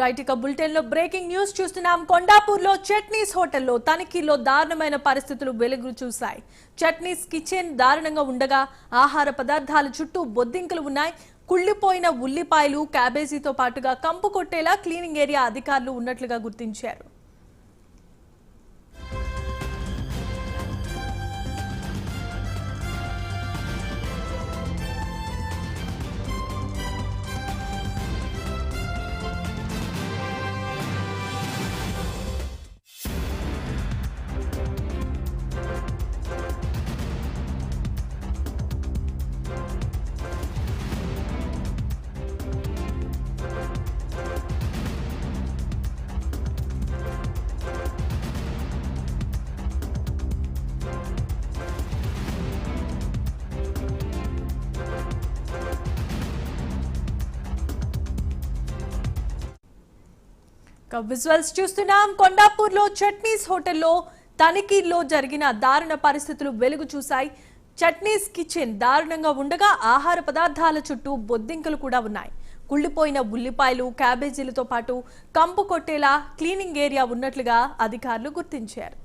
Right ఇక bulletin లో breaking news చూస్తున్నాం. కొండాపూర్ లో చట్నీస్ హోటల్లో తనిఖీలో దారుణమైన పరిస్థితులు వెలుగు చూశాయి. చట్నీస్ కిచెన్ దారుణంగా ఉండగా ఆహార పదార్థాల చుట్టూ బొద్దింకలు ఉన్నాయి. కుళ్లిపోయిన ఉల్లిపాయలు క్యాబేజీతో పాటుగా కంపు కొట్టేలా క్లీనింగ్ ఏరియా అధికారులు ఉన్నట్లుగా గుర్తించారు. విజువల్స్ చూస్తున్నాం. కొండాపూర్ లో చట్నీస్ హోటల్లో తనిఖీల్లో జరిగిన దారుణ పరిస్థితులు వెలుగు చూశాయి. చట్నీస్ కిచెన్ దారుణంగా ఉండగా ఆహార పదార్థాల చుట్టూ బొద్దింకలు కూడా ఉన్నాయి. కుళ్లిపోయిన ఉల్లిపాయలు క్యాబేజీలతో పాటు కంపు కొట్టేలా క్లీనింగ్ ఏరియా ఉన్నట్లుగా అధికారులు గుర్తించారు.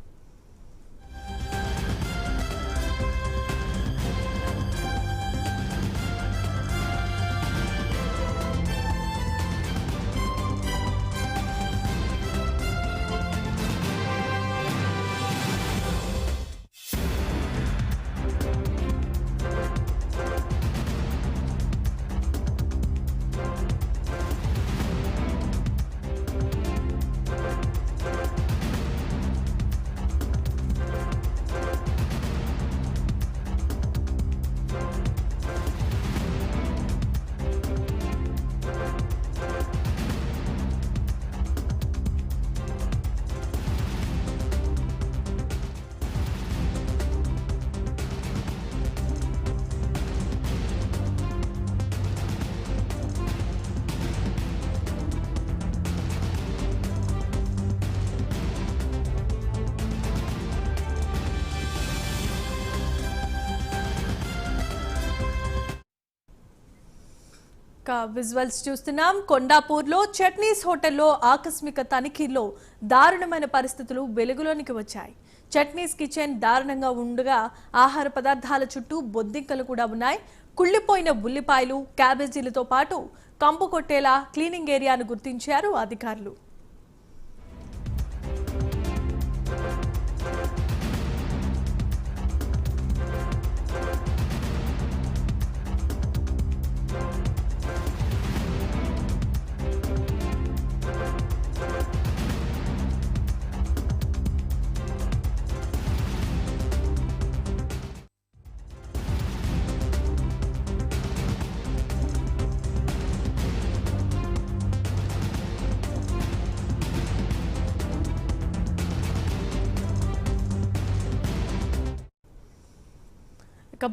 విజువల్స్ చూస్తున్నాం. కొండాపూర్ లో చట్నీస్ హోటల్లో ఆకస్మిక తనిఖీల్లో దారుణమైన పరిస్థితులు వెలుగులోనికి వచ్చాయి. చట్నీస్ కిచెన్ దారుణంగా ఉండగా ఆహార పదార్థాల చుట్టూ బొద్దింకలు కూడా ఉన్నాయి. కుళ్లిపోయిన ఉల్లిపాయలు క్యాబేజీలతో పాటు కంపు కొట్టేలా క్లీనింగ్ ఏరియాను గుర్తించారు అధికారులు.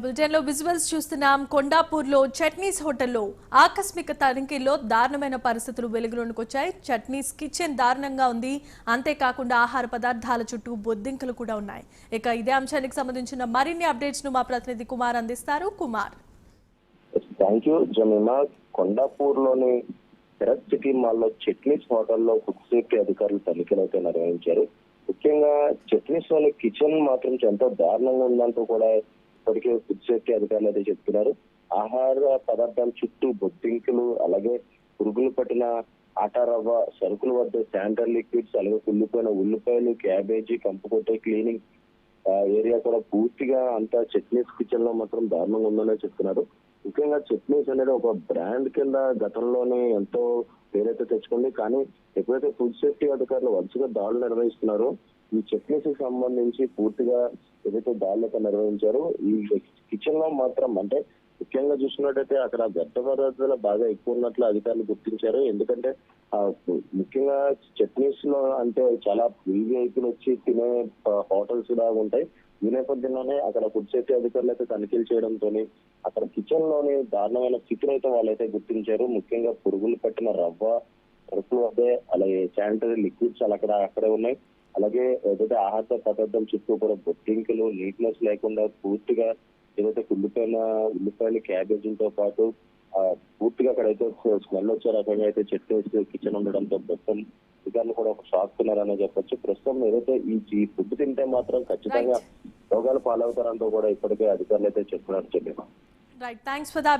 బులెటిన్ లో విజువల్స్ చూస్తున్నాం. కొండాపూర్ లో చట్నీస్ హోటల్లో ఆకస్మిక తనిఖీల్లో దారుణమైన పరిస్థితులు వెలుగులోనికి వచ్చాయి. చట్నీస్ కిచెన్ దారుణంగా ఉంది. అంతేకాకుండా ఆహార పదార్థాల చుట్టూ బొద్దింకలు కూడా ఉన్నాయి. ఇక ఇదే అంశానికి సంబంధించిన మరిన్ని అప్డేట్స్ ను మా ప్రతినిధి కుమార్ అందిస్తారు. Kumar. Thank you Jemimah. Kondapur లోని శరత్ సిటీ మాల్ లో చట్నీస్ హోటల్లో ఫుడ్ సేఫ్టీ అధికారులు తనిఖీలు అయితే నిర్వహించారు. ముఖ్యంగా చట్నీస్ లోని కిచెన్ మాత్రం ఎంతో దారుణంగా ఉందంటూ కూడా ఇప్పటికే ఫుడ్ సేఫ్టీ అధికారులు అయితే చెప్తున్నారు. ఆహార పదార్థాల చుట్టూ బొద్దింకలు, అలాగే పురుగులు పట్టిన ఆటా రవ్వ, సరుకుల వద్ద శానిటరీ లిక్విడ్స్, అలాగే కుళ్ళిపోయిన ఉల్లిపాయలు, క్యాబేజీ, కంపు కొట్టే క్లీనింగ్ ఏరియా కూడా పూర్తిగా అంతా చట్నీస్ కిచెన్ లో మాత్రం దారుణంగా ఉందనే చెప్తున్నారు. ముఖ్యంగా చట్నీస్ అనేది ఒక బ్రాండ్ కింద గతంలోనే ఎంతో పేరైతే తెచ్చుకుంది. కానీ ఎప్పుడైతే ఫుడ్ సేఫ్టీ అధికారులు వరుసగా దాడులు నిర్వహిస్తున్నారో ఈ చట్నీస్ కి సంబంధించి పూర్తిగా ఏదైతే దాడులు నిర్వహించారో ఈ కిచెన్ లో మాత్రం అంటే ముఖ్యంగా చూసుకున్నట్టయితే అక్కడ వ్యర్థ పదార్థాలు బాగా ఎక్కువ ఉన్నట్లు అధికారులు గుర్తించారు. ఎందుకంటే ముఖ్యంగా చట్నీస్ లో అంటే చాలా వీఐపీలు వచ్చి తినే హోటల్స్ లాగా ఉంటాయి. ఈ నేపథ్యంలోనే అక్కడ ఫుడ్ సేఫ్టీ అధికారులు అయితే తనిఖీలు చేయడంతో అక్కడ కిచెన్ లోని దారుణమైన స్థితిని అయితే వాళ్ళైతే గుర్తించారు. ముఖ్యంగా పురుగులు పట్టిన రవ్వ, సరుకులు వద్దే, అలాగే శానిటరీ లిక్విడ్స్ అక్కడే ఉన్నాయి. అలాగే ఏదైతే ఆహార పదార్థం చుట్టూ కూడా బొట్టింకలు, నీట్నెస్ లేకుండా పూర్తిగా ఏదైతే కుళ్ళిపోయిన ఉల్లిపాయలు, క్యాబేజీలతో పాటు పూర్తిగా అక్కడైతే స్మెల్ వచ్చే రకంగా అయితే చట్నీస్ కిచెన్ ఉండడంతో ప్రస్తుతం అధికారులు కూడా ఒక షాక్ తిన్నారనే చెప్పొచ్చు. ప్రస్తుతం ఏదైతే ఈ ఫుడ్ తింటే మాత్రం ఖచ్చితంగా రోగాలు పాలవుతారంటూ కూడా ఇప్పటికే అధికారులు అయితే చెప్తున్నారు. Right, thanks for the